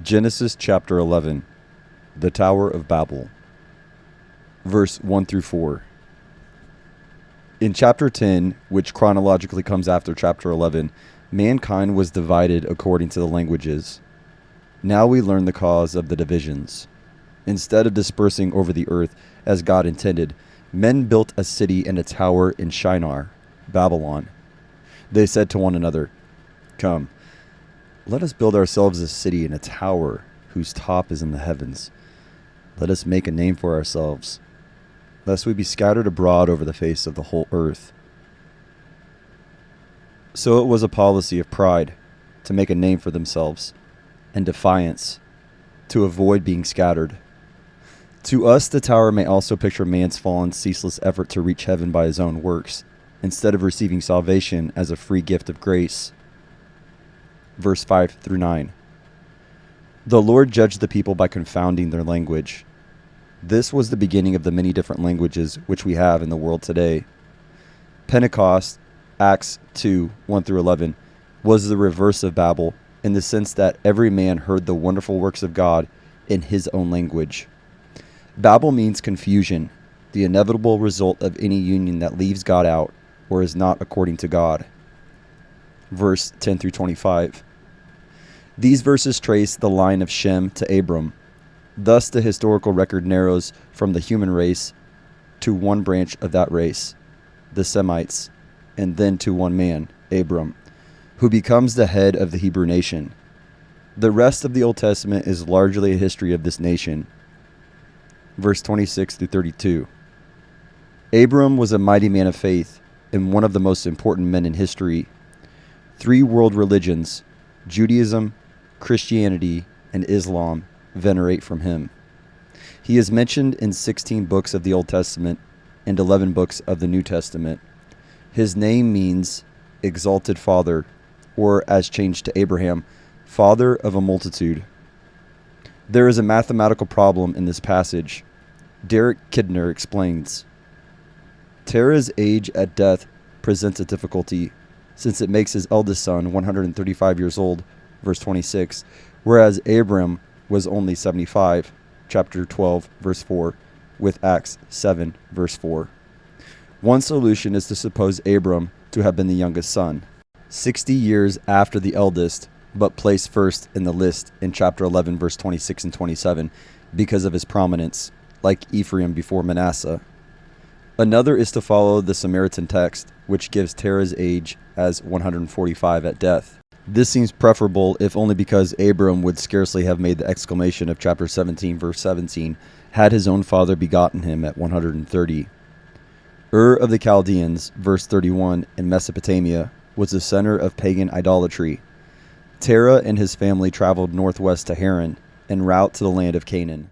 Genesis chapter 11, the Tower of Babel, verse 1 through 4. In chapter 10, which chronologically comes after chapter 11, mankind was divided according to the languages. Now we learn the cause of the divisions. Instead of dispersing over the earth as God intended, men built a city and a tower in Shinar, Babylon. They said to one another, "Come, let us build ourselves a city and a tower whose top is in the heavens. Let us make a name for ourselves, lest we be scattered abroad over the face of the whole earth." So it was a policy of pride to make a name for themselves, and defiance to avoid being scattered. To us, the tower may also picture man's fallen, ceaseless effort to reach heaven by his own works, instead of receiving salvation as a free gift of grace. Verse 5 through 9. The Lord judged the people by confounding their language. This was the beginning of the many different languages which we have in the world today. Pentecost, Acts 2, 1 through 11, was the reverse of Babel, in the sense that every man heard the wonderful works of God in his own language. Babel means confusion, the inevitable result of any union that leaves God out or is not according to God. Verse 10 through 25. These verses trace the line of Shem to Abram. Thus the historical record narrows from the human race to one branch of that race, the Semites, and then to one man, Abram, who becomes the head of the Hebrew nation. The rest of the Old Testament is largely a history of this nation. Verse 26 through 32. Abram was a mighty man of faith and one of the most important men in history. 3 world religions, Judaism, Christianity, and Islam, venerate from him. He is mentioned in 16 books of the Old Testament and 11 books of the New Testament. His name means exalted father, or as changed to Abraham, father of a multitude. There is a mathematical problem in this passage. Derek Kidner explains, Terah's age at death presents a difficulty, since it makes his eldest son 135 years old, verse 26, whereas Abram was only 75, chapter 12, verse 4, with Acts 7, verse 4. One solution is to suppose Abram to have been the youngest son, 60 years after the eldest, but placed first in the list in chapter 11, verse 26 and 27, because of his prominence, like Ephraim before Manasseh. Another is to follow the Samaritan text, which gives Terah's age as 145 at death. This seems preferable, if only because Abram would scarcely have made the exclamation of chapter 17, verse 17, had his own father begotten him at 130. Ur of the Chaldeans, verse 31, in Mesopotamia, was the center of pagan idolatry. Terah and his family traveled northwest to Haran, en route to the land of Canaan.